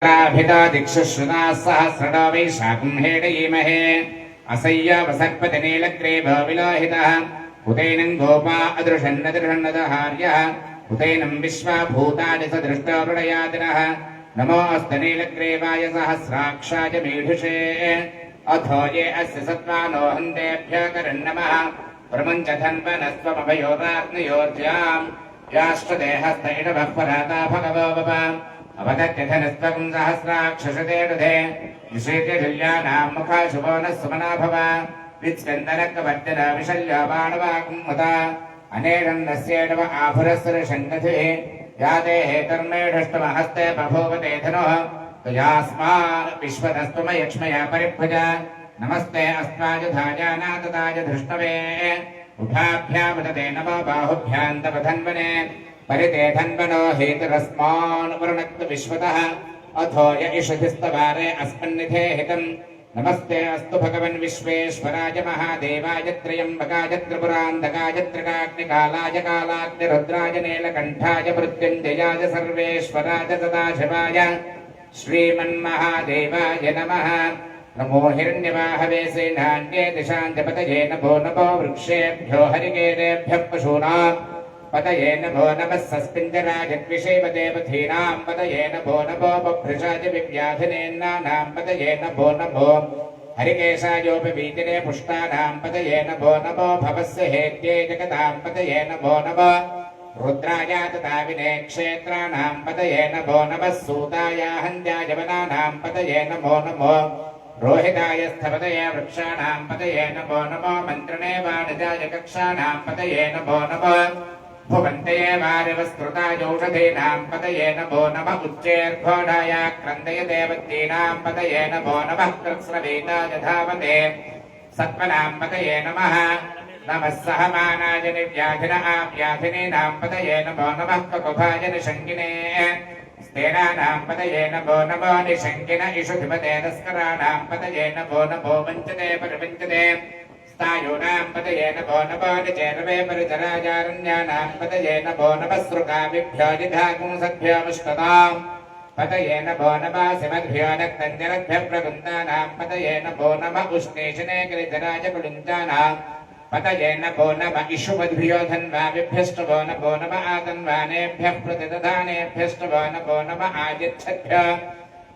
भिता दिक्षुश्रुता सहस्रणो वैशाखं हेडयीमहे असय्यवसर्पतिनीलग्रीभो विलोहितः उतैनं गोपा अदृशन्नदृशन्नदहार्यः उतैनं विश्वाभूतानि सदृष्टो हृदयादिनः नमोऽस्तु नीलग्रीवाय सहस्राक्षाय मीढुषे अथो ये अस्य सत्त्वानो हन्तेभ्यः करन्नमः प्रमुञ्चधन्वनस्त्वमभयोराग्नयोर्ज्याम् याश्चदेहस्त इडवः पराता भगवो वप अवदत्यधनस्त्वं सहस्राक्षसते रुधे विशेत्यशल्यानां मुखाशुभो नः सुमना भव वित्स्कन्दनकवर्जन विशल्यबाणवाग्मुत अनेरन्नस्येडव आभुरस्सुरशङ्गधिः याते हेतर्मेढष्टमहस्ते बभूवते धनुः तुयास्मान् विश्वतस्त्वमयक्ष्मया परिभुज नमस्ते अस्माजुधाजानातताज धृष्टवे उभाभ्यामुदते नमो बाहुभ्यां तव धन्वने परिते धन्वनो हेतुरस्मान् वरुणक्तु विश्वतः अथो य इषधिस्तवारे अस्मन्निधे हितम् नमस्ते अस्तु भगवन् विश्वेश्वराय महादेवाय त्र्यम्बकाय त्रिपुरान्तकाय त्रिकाग्निकालाय कालाग्निरुद्राय नीलकण्ठाय मृत्युञ्जयाय सर्वेश्वराय सदाशिवाय श्रीमन्महादेवाय नमः नमो हिरण्यवाहवे सेनान्ये दिशाञ्जपतये नभो नभो वृक्षेभ्यो हरिकेरेभ्यः पशूनाम् पतये नभो नमः सस्मिञ्जराजद्विषेव देवधीनां पतये नभो नभो बभ्रशाय विव्याधिनेन्नानां पतये नभो नभो हरिकेशायोपवीतिने पुष्टानां पतये नभो नभो भवस्य हेत्ये जगतां पतये नभो नभो रुद्राय तदाविने क्षेत्राणां पतये नभो नमः सूताय हन्त्याय वनानां पतये नभो नमो रोहिताय स्थपतये वृक्षाणां पतये नभो नमो मन्त्रणे वाणिजाय कक्षाणां पतये नभो नमो भुवन्तये वारिवस्कृतायौषधीनां पतये नभो नमः उच्चैर्घोषाय क्रन्दय देवतीनां पतये नभो नमः कृत्स्नवीताय धावते सत्त्वनां पतये नमः नमः सहमानाय निव्याधिन आव्याधिनीनां पतये नभो नमः ककुभाय निशङ्किने स्तेनानां पतये नभो नमो निशङ्किन इषुधिपते तस्कराणां पतये नभो नभो वञ्चते परिवञ्चते तायूनां पतये नभो नभो निचेरवे परिचराजारण्यानां पतये नभो नमः सृगाभिभ्यो जिधागुंसद्भ्यो मुष्टताम् पतये नभो नमः सिमद्भ्यो नक्तञ्जरद्भ्यः प्रकुन्दानां पतये नभो नमः उष्णेशने गिरिधराज कुलिञ्चानां पतये नभो नमः इषुमद्भ्यो धन्वाभिभ्यस्तवो नभो नमः आतन्वानेभ्यः प्रतिदधानेभ्यस्तवो नभो नमः आयच्छद्भ्यो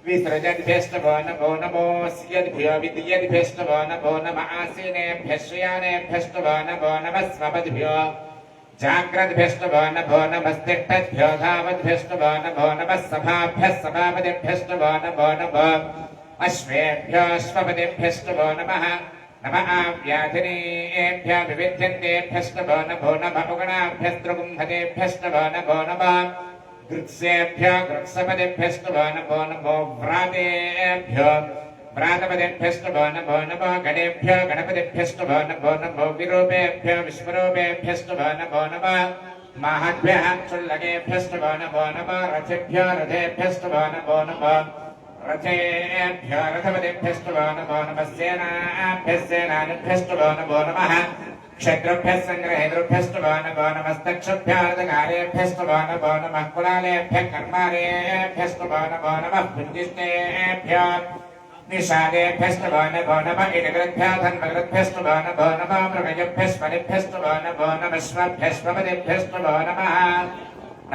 विसृजद्भ्यस्तवो नभो नमोऽस्यद्भ्यो विद्यद्भ्यस्तवो नभो नमः आसीनेभ्यः श्रियानेभ्यस्तवो नभो नमः स्वपद्भ्यो जाग्रद्भ्यस्तवो नभो नमस्तिष्ठद्भ्यो धावद्भ्यस्तवो नभो नमः सभाभ्यः सभापतिभ्यस्तवो नभो नमः अश्वेभ्यो अश्वपतिभ्यस्तवो नमः नमः आव्याधिनेभ्यः विविध्यन्तेभ्यस्तवो नभो नमः उगणाभ्यस्त्रुगुंहतेभ्यस्तवो नभो नमः गृत्सेभ्यो गृत्सपतिभ्यस्तवो नभो नमो व्रातेभ्यो व्रातपतिभ्यस्तवो नभो नमो गणेभ्यो गणपतिभ्यस्तवो नभो नमो विरूपेभ्यो विश्वरूपेभ्यस्तवो नभो नमः महद्भ्यः क्षुल्लकेभ्यस्तवो नभो नमो रथेभ्यो रथेभ्यस्तवो नभो नमो रथेभ्यो रथपतिभ्यस्तवो नभो नमः सेनाभ्यः सेनानिभ्यस्तवो नभो नमः क्षत्रुभ्यः सङ्ग्रहेतृभ्यस्तवो नभो नमस्तक्षुभ्यार्धकारेभ्यस्तवो नभो नमः कुलालेभ्यः कर्मारेभ्यस्तवो नभो नमः पुञ्जिष्टेभ्यो निषादेभ्यस्तवो नभो नमः इडकृद्भ्यः धन्वकृद्भ्यस्तवो नभो नमः मृगजभ्यस्वनिभ्यस्तवो नभो नमः श्वभ्यस्वपतिभ्यस्तवो नमः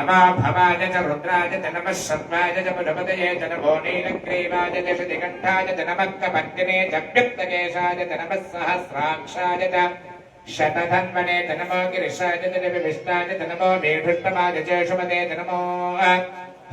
नमो भवाय च रुद्राय च नमः शर्वाय च पुरपतये च नमो नीलग्रीवाय च शितिकण्ठाय च नमः कपर्दिने च व्युक्तकेशाय च नमः सहस्राक्षाय च शतधन्वने च नमो गिरिशाय च विविष्टाय च नमो मेढुष्टमाय च शुमते च नमो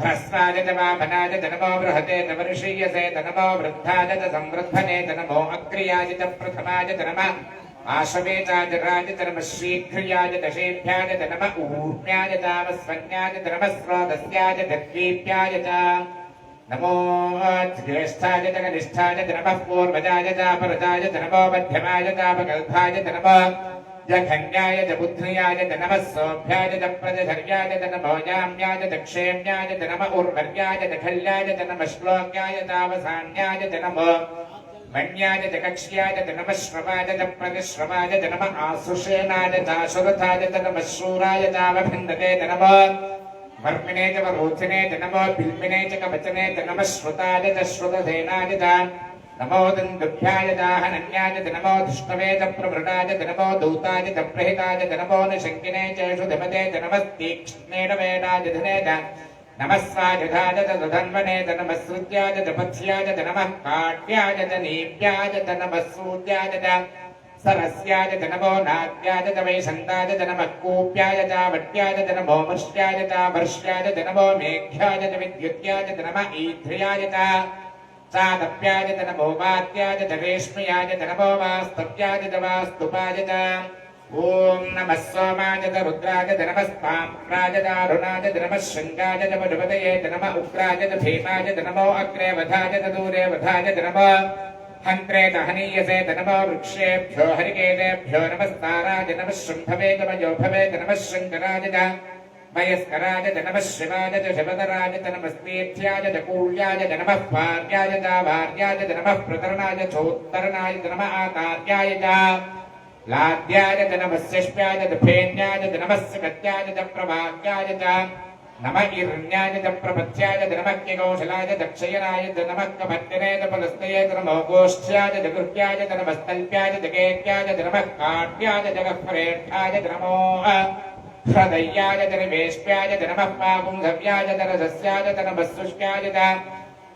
ह्रस्वाय च वामनाय च नमो बृहते च वर्षीयसे च नमो वृद्धाय च संवृद्धने च नमो अग्र्याय च प्रथमाय च नमः आशवेचाजराय च नमः शीघ्र्याय च शेभ्याय च नमः ऊर्म्याय च वस्वन्याय च नमः स्रोतस्याय च द्वीप्याय च नमो ज्येष्ठाय च कनिष्ठाय च नमः पूर्वजाय च परजाय च नमो मध्यमाय च अपकल्पाय च नमः जघन्याय च बुद्ध्याय च नमः सौभ्याय च प्रजधर्याय च नमो याम्याय च क्षेम्याय च नमः उर्वर्याय च खल्याय च नमः श्लोक्याय च अवसान्याय च नमो मण्याय च कक्ष्याय च नमः श्रवाय च प्रतिश्रवाय च नमः आसुषेणाय च आशुरथाय च नमः शूराय च अवभिन्दते च नमः वर्मिणे च वरोचने च नमो बिल्मिने च कवचने च नमः श्रुताय च श्रुतसेनाय च नमो दन्दुभ्याय च हनन्याय च नमो धृष्णवे च प्रभृताय च नमो दूताय च प्रहिताय च नमो निशङ्किने च शुधिमते च नमस्तीक्ष्णेन वेदाय धने च नमः स्वायुधाय च धन्वने च नमः श्रुत्याय च पथ्याय च नमः काट्याय च नीप्याय च नमः सूर्याय च सरस्याय च नमो नाद्याय च वैशन्ताय च नमः कूप्याय च वट्याय च नमो मर्ष्याय च वर्ष्याय च नमो मेघ्याय च विद्युत्याय च नमः ईध्र्याय च चादप्याय च नमो वात्याय च रेश्म्याय च नमो वास्तव्याय च वास्तुपाय च ॐ नमः सोमाय च रुद्राय च नमः पाम्राय च अरुणाय च नमः शृङ्गाय च मधुपतये च नमः उग्राय च भीमाय च नमो अग्रे वधाय च दूरे वधाय च नमः हन्त्रे च हनीयसे च नमो वृक्षेभ्यो हरिकेतेभ्यो नमस्ताराय च नमः शृम्भवे च मयोभवे च नमः शृङ्कराय च मयस्कराय च नमः शिवाय च शिवतराय च नमस्तेथ्याय च कूल्याय च नमः भार्याय च भार्याय च नमः प्रतरणाय चोत्तरणाय च नमः आकार्याय च लाद्याय च नमः शिष्प्याय च फेन्याय च नमः सकत्याय च प्रभाग्याय च नमः ईर्ण्याय च प्रपथ्याय च नमः कौशलाय च क्षयनाय च नमः कपत्यने च पुलस्तये च नमो गोष्ठ्याय च कृत्याय च नमः स्तल्प्याय च केत्याय च नमः काट्याय च गह्वरेष्ठाय च नमो हृदयाय च निवेश्याय च नमः पापुंसव्याय च रजस्याय च नमः शुष्क्याय च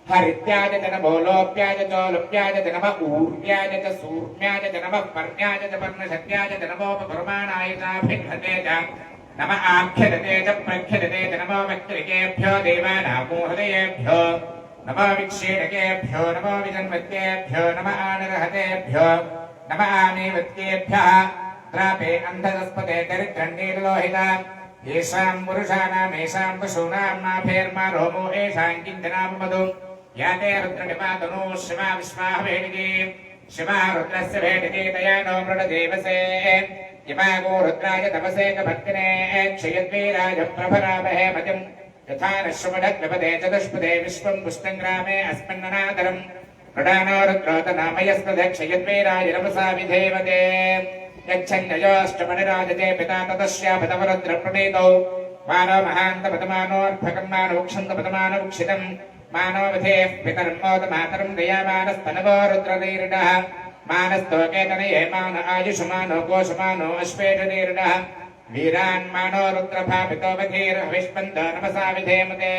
हरित्याय च नमो लोप्याय च लोप्याय च नमः ऊर्व्याय च सूर्म्याय च नमः पर्ण्याय च पर्णशत्याय च नमोपकुर्माणाय च भिघ्नते च नमः आख्यदते च प्रख्यदते च नमो वक्त्रिकेभ्यो देवानामोहृदयेभ्यो नमो विक्षीणकेभ्यो नमो विजन्मत्येभ्यो नमः आनरहतेभ्यो नमः आमीवत्येभ्यः त्रापे अन्धदस्पते दरिद्रण्डीलोहिता येषाम् पुरुषाणाम् येषाम् पशूनाम् नाभेर्मा रोमो येषाम् किञ्चनाममधु याते रुद्रनिपातनो शिवा विश्वाः भेटिके शिवा रुद्रस्य भेटिके तया नो मृडदेवसे यमागो रुद्राय तपसे कभक्तिने क्षयद्वीराय प्रभरामहे मतिम् यथा नश्वमढद्विपदे चतुष्पदे विश्वम् पुष्टङ्ग्रामे अस्मिन्ननादरम् मृडानो रुद्रोतनामयस्तदे क्षयद्वीराय नमसा विधेवते यच्छन्ययोष्टमनिराजते पिता ततस्यापतवरुद्रप्रणीतौ मानो महान्तपतमानोऽर्भकन्मानोक्षन्तपतमानोक्षितम् मानो विधेः पितर्मोदमातरम् दयामानस्तनवो रुद्रदीर्णः मानस्तोकेतनये मान आयुषमानो कोशमानो अश्वेषदीर्णः वीरान्मानो रुद्रभापितो विधीर्हविष्पन्तो नमसा विधेमते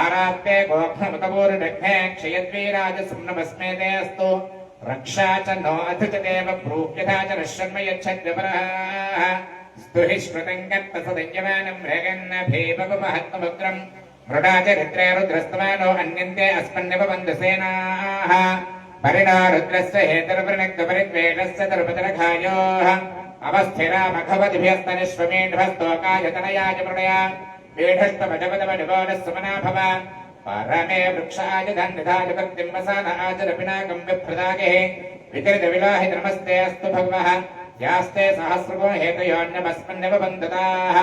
आरात्ते गोघ्नमुतपूर्णघ्ने क्षयद्वीराजसुम्नमस्मे ते अस्तु रक्षा च नो अधुचदेव प्रूप्यथा च नश्यन्म यच्छद्विपरः स्तुहि श्रुतम् गत्तसदयमानम् मृगन्न भीमपमहत्तमुग्रम् मृडा च रित्रे रुद्रस्तमानो अन्यन्ते अस्मन्निपबन्धसेनाः परिणा रुद्रस्य हेतर्वृणक्तपरिद्वेषस्य तरुपतरघायोः अवस्थिरामघवदिभ्यस्तनिष्वमेढ्भस्तोकायतनयाय मृडया मेढस्तमजपदमनिवोनः सुमना भव परमे वृक्षाय धन्यधाय कर्तिम्बसानाचरपिनाकम् विप्रदागे विचरितविलाहित नमस्ते अस्तु भगवः यास्ते सहस्रगो हेतयोऽन्यमस्मन्निवबन्धताः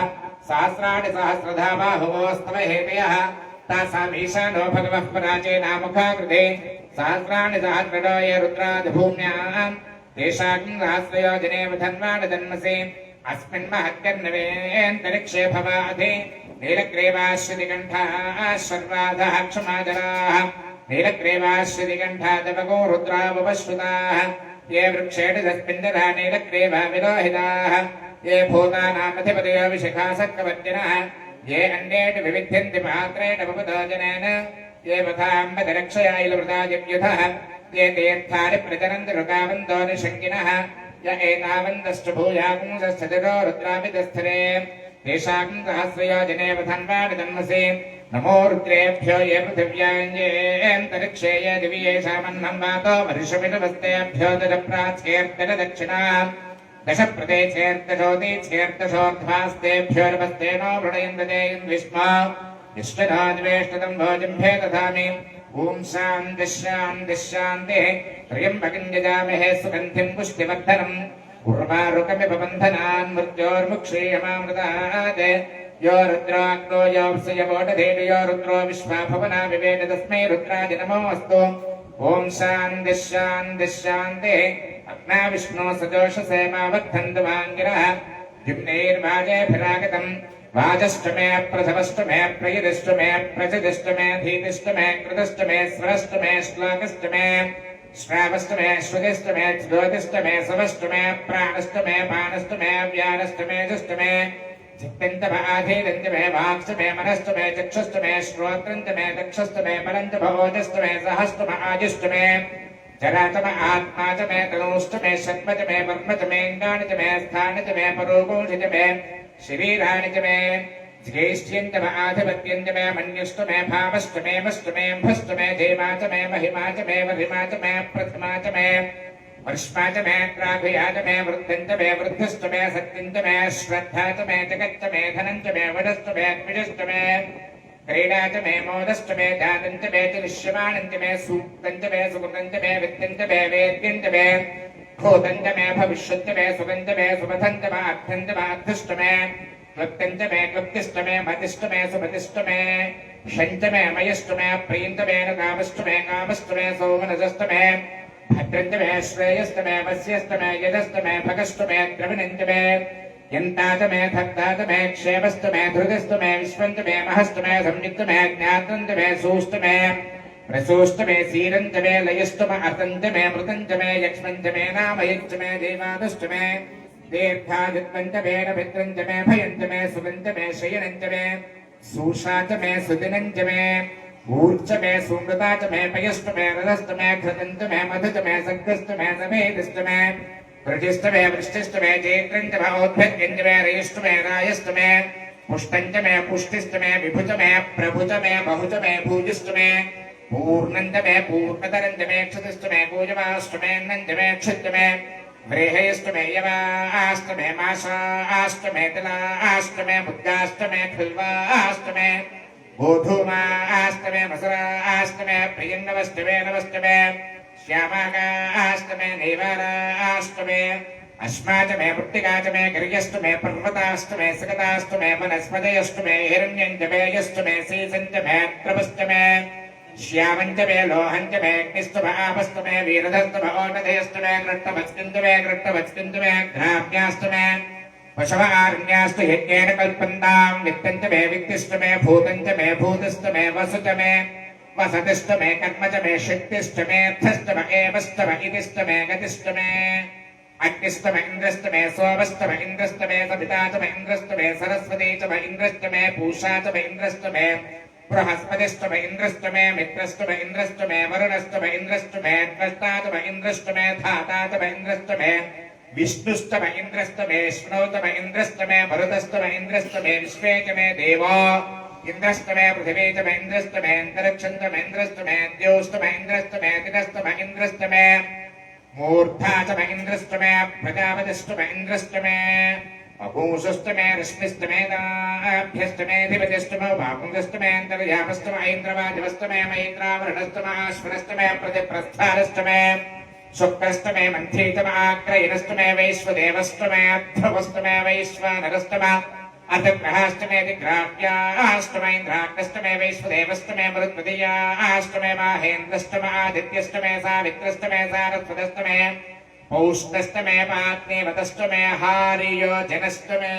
सहस्राणि सहस्रधा बाहुवोस्तव हेतयः तासामीशानो भगवः पराचेनामुखाकृते सहस्राणि सहस्रनो ये रुद्रादिभूम्याम् तेषाम् सहस्रयोजनेव धन्वानि जन्मसि अस्मिन् महत्यन्नवेऽन्तरिक्षे भवाधि नीलग्रीवाश्वतिकण्ठाः शर्वाधः क्षमाजराः नीलग्रीवाश्वतिकण्ठादवगो रुद्रावपश्रुताः ये वृक्षेणिदस्मिन्नरा नीलग्रीवा विलोहिताः ये भूतानामधिपतयो विशिखासक्कवद्यनः ये अन्येषु विविध्यन्ति पात्रेण वपुतोजनेन ये वथाम्बदरक्षया इलवृताजिव्युधः ये तीर्थानि प्रचरन्ति ऋकावन्तो निशङ्किनः य एतावन्तश्च भूयापुंसश्चतुरो रुद्राभितस्थरे तेषाम् सहस्रयोजनेव धन्वानि जन्मसि नमो रुद्रेभ्यो ये पृथिव्याञ्जेऽन्तरिक्षे ये दिवि येषामन्नम् वातो वर्षमितवस्तेभ्यो दशप्राच्येऽर्दनदक्षिणा दशप्रदेशेऽर्दशोतीच्छेऽर्दशोर्ध्वास्तेभ्यो नमस्तेनो वृणयन्दते विष्मा विष्णुनाद्वेष्टतम् भोजिम्भे दधामि ॐ शान्तिः शान्तिः शान्तिः त्र्यम्बकम् यजामहे सुगन्धिम् पुष्टिवर्धनम् उर्वारुकमिव बन्धनान् मृत्योर्मुक्षीयमामृतात् यो रुद्राग्नो योऽप्सयवोटधेनु यो रुद्रो विश्वाभवना विवेद तस्मै रुद्राय नमोऽस्तु ॐ शान्तिः शान्तिः शान्तिः अग्ना विष्णो सजोषसे मावर्धन्तु वाङ्गिरः द्युम्नैर्वाजेभिरागतम् वाजष्टमे प्रथमष्टमे प्रयदिष्टमे प्रजदिष्टमे धीतिष्टमे कृतष्टमे स्रवष्टमे श्लोकष्टमे श्रावष्टमे श्रुतिष्टमे ज्योतिष्टमे सवष्टमे प्राणष्टमे पानष्टमे व्यानष्टमे जुष्टमे जिक्तन्तमाधीरन्तमे वाक्ष्टमे मनष्टमे चक्षुष्टमे श्रोत्रन्तमे दक्षष्टमे परन्तभोजष्टमे सहष्टम आजुष्टमे जरातम आत्मा च मे तनूष्टमे षट्म च मे वर्म च मे इन्द्राणि च मे स्थानि च मे परोगोषि च मे शरीराणि च मे ज्येष्ठ्यन्तम आधिपत्यन्त मे मन्युष्ट मे भावष्ट मे मष्ट मे भष्ट मे जयमा च मे महिमा च मे वरिमा च मे प्रथमा च मे वर्ष्मा च मे प्राभिया च मे वृद्धञ्च मे वृद्धश्च मे सत्यञ्च मे श्रद्धा च मे जगच्च मे धनञ्च मे वडश्च मे द्विजश्च मे क्रीडा च मे मोदश्च मे दानञ्च मे च दृश्यमानञ्च मे सूक्तञ्च मे सुकृतञ्च मे विद्यञ्च मे वेद्यञ्च मे भूतञ्च मे भविष्यञ्च मे सुगञ्च मे सुपथञ्च मे अर्थञ्च मे अर्थश्च मे क्लुप्तञ्च मे क्लुप्तिश्च मे मतिश्च मे सुमतिश्च मे शञ्च मे मयश्च मे प्रियञ्च मे न कामश्च मे कामश्च मे सौमनसश्च मे भद्रञ्च मे श्रेयश्च मे वस्यश्च मे यजश्च मे भगश्च मे द्रविणञ्च मे यन्ताच मे धत्ताच मे क्षेमश्च मे धृतश्च मे विश्वञ्च मे महश्च मे संयुक्त मे ज्ञातञ्च मे सूष्ट मे प्रसूष्ट मे सीरञ्च मे लयश्च मे अतञ्च मे मृतञ्च मे यक्ष्मञ्च मे नामयञ्च मे देवादश्च मे दीर्घायुत्वञ्च मे नभित्रञ्च मे भयञ्च मे सुगञ्च मे शयनञ्च मे सूषा च मे सुदिनञ्च मे ऊर्च मे सुमृता च मे पयश्च मे रथश्च मे घृतञ्च मे मधुच मे सग्गश्च मे समेदश्च मे वृजिष्ट मे वृष्टिष्ट मे चैत्रञ्च मे औद्भ्यञ्च मे रयिष्ट मे रायश्च मे पुष्टञ्च मे पुष्टिश्च मे विभुच मे प्रभुच मे बहुच मे भूजिष्ट मे पूर्णञ्च मे पूर्णतरञ्च मे क्षतिश्च मे पूजमाश्च मे अन्नञ्च मे क्षित् मे व्रेहयश्च मे यवाश्च मे माशाश्च मे तिलाश्च मे मुद्गाश्च मे खिल्वाश्च मे गोधूमाश्च मे मसुराश्च मे प्रियङ्गवश्च मे नवश्च मे श्यामाकाश्च मे नैवाराश्च मे अस्मा च मे मृत्तिका च मे गिर्यश्च मे पर्वताश्च मे सकताश्च मे वनस्पतयश्च मे हिरण्यञ्च मे यश्च मे सीसञ्च मे त्रपश्च मे श्यामञ्च मे लोहञ्च मे अग्निश्च मे आपश्च मे वीरधश्च मे ओषधयश्च मे घृष्टवत्स्किञ्च मे ग्राम्याश्च मे पशवारण्याश्च यज्ञेन कल्पन्तां वित्तञ्च मे वित्तिश्च मे भूतञ्च मे भूतश्च मे वसुच मे वसतिश्च मे कर्म च मे शक्तिश्च मे अर्थश्च मे एवश्च मे इतिश्च मे गतिश्च मे अग्निश्च मे इन्द्रश्च मे सोमश्च मे इन्द्रश्च मे सविता च मे इन्द्रश्च मे सरस्वती च मे इन्द्रश्च मे पूषा च मे इन्द्रश्च मे बृहस्पतिश्च मे इन्द्रश्च मे मित्रश्च मे इन्द्रश्च मे वरुणश्च मे इन्द्रश्च मे द्रष्टा च मे इन्द्रश्च मे धाता च मे इन्द्रश्च मे विष्णुश्च मे इन्द्रश्च मे विष्णौ च मे इन्द्रश्च मे मरुतश्च मे इन्द्रश्च मे विश्वे च मे देवो इन्द्रश्च मे पृथिवी च मे इन्द्रश्च मे अन्तरिक्षं च मे इन्द्रश्च मे द्यौश्च मे इन्द्रश्च मे दिनश्च मे इन्द्रश्च मे मूर्धा च मे इन्द्रश्च मे प्रजापतिश्च मे इन्द्रश्च मे अपूंसश्च मे रश्मिश्च मे दाभ्यश्च मे धिपतिश्च मे वापुंसश्च मे अन्तर्यामश्च मे ऐन्द्रवादिवश्च मे मैत्रावरणश्च मे अश्विनश्च मे प्रतिप्रस्थानश्च मे शुक्रश्च मे मन्त्री च मे आग्रयणश्च मे वैश्वदेवश्च मे अध्रुवश्च मे वैश्वानरश्च मे अर्थग्रहाश्च मे दिग्राह्याश्च मे इन्द्राग्नश्च मे वैश्वदेवश्च मे मरुत्पदीयाश्च मे माहेन्द्रश्च मे आदित्यश्च मे सावित्रश्च मे सारस्वतश्च मे पौष्णश्च मे पाग्नेवतश्च मे हारियोजनश्च मे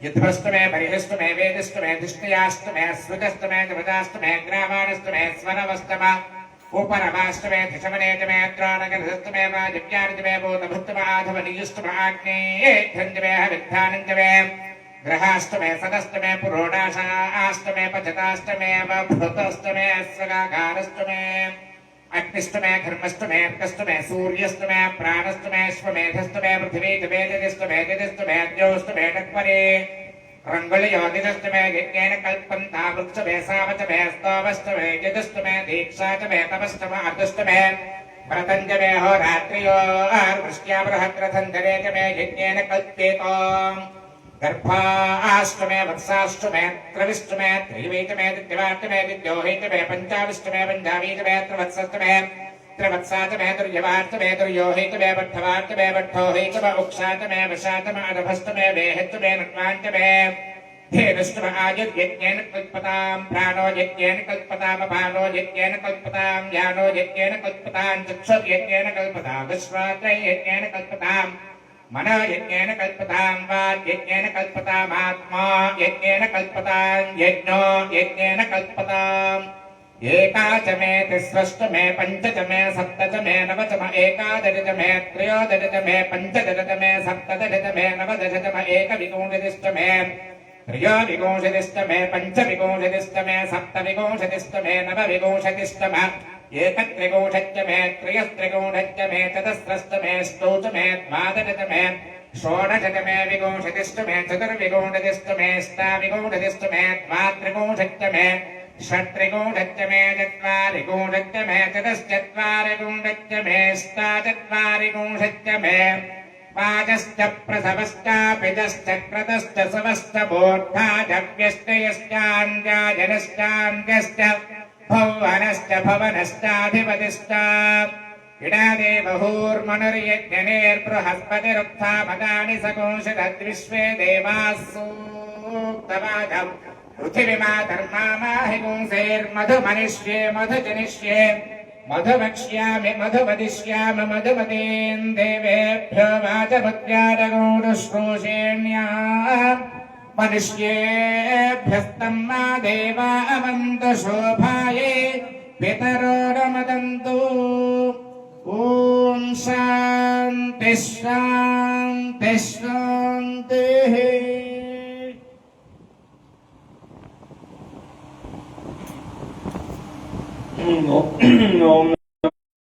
युद्धश्च मे बर्हिश्च मे वेदश्च मे धिष्ठयाश्च मे स्रुतश्च मे जपदाश्च मे ग्रामाणश्च मे स्वरवश्च मे उपरवाश्च मे धिषमनेच मे त्राणगर्धश्च मे वाजव्यानिच मे बोधभुक्त मे आधवनीयुश्च मे आग्नेयेभ्यञ्च मे हविद्धानञ्च मे ग्रहाश्च मे सदश्च मे पुरोडाशाश्च मे पचताश्च मे भूतश्च मे स्वगाकारश्च मे अग्निश्च मे धर्मश्च मे अर्कश्च मे सूर्यश्च मे प्राणश्च मे श्वमेधश्च मे पृथिवी च मे दिदिश्च मे दिदिश्च मे द्यौश्च मे टक्परे रङ्गुलयोगिनश्च मे यज्ञेन कल्पन्ता वृक्ष मे सावच मे स्तवश्च मे यजुश्च मे दीक्षा च मे तपश्च मे अर्धश्च मे व्रतञ्च मे होरात्र्योर्वृष्ट्या बृहद्रथन्धरे च मे यज्ञेन कल्प्येतो गर्भाश्च मे वत्साश्च मे त्रविश्च मे त्रैवैच मे दित्यवाश्च मे दित्योहैच मे पञ्चाविश्च मे पञ्चावीच मे त्रवत्सश्च मे त्रिवत्सा च मे दुर्यवाश्च मे दुर्योहैच मे बद्धवाश्च मे बद्धोहैच मे उक्षा च मे वशा च मे अदभश्च मे वेहश्च मे नट्वाञ्च मे धेनुश्च मे आयुर्यज्ञेन कल्पतां प्राणो यज्ञेन कल्पतां अपानो यज्ञेन कल्पतां ज्ञानो यज्ञेन कल्पतां चक्षुर्यज्ञेन कल्पतां विश्वात्रयज्ञेन कल्पतां मनो यज्ञेन कल्पतां वा यज्ञेन कल्पतामात्मा यज्ञेन कल्पतां यज्ञो यज्ञेन कल्पताम् एका च मे तिस्रश्च मे पञ्च च मे सप्त च मे नव च मे एकादश च मे त्रयोदश च मे पञ्चदश च मे सप्तदश च मे नवदश च मे एकविंशतिश्च मे त्रयोविंशतिश्च मे पञ्चविंशतिश्च मे सप्तविंशतिश्च मे नवविंशतिश्च मे एकत्रिंशच्च मे त्रयस्त्रिंशच्च मे चतस्रश्च मे ष्टौ च मे द्वादश च मे षोडश च मे विंशतिश्च मे चतुर्विंशतिश्च मे अष्टाविंशतिश्च मे द्वात्रिंशच्च मे षट्त्रिंशच्च मे चत्वारिंशच्च मे चतुश्चत्वारिंशच्च मे अष्टाचत्वारिंशच्च मे पाचश्च प्रसवश्चापितश्च क्रतश्च सवश्च बोद्धा जव्यश्चयश्चान्याजनश्चान्त्यश्च भुवनश्च भवनश्चाधिपतिश्च इडादेवहूर्मनुर्यज्ञनेर्बृहस्पतिरुक्था सकोषदद्विश्वे देवाः सूक्तवादम् पृथिवीमा धर्मामाहि पुंसेर्मधुमनिष्ये मधुजनिष्ये मधुमक्ष्यामि मधुमदिष्यामि मधुमतीं देवेभ्यो वाचमुद्यादगौडश्रोषेण्या मनुष्येभ्यस्तम्मा देवा अवन्तु शोभाये पितरो रमदन्तु ॐ शान्तिः शान्तिः शान्तिः ओम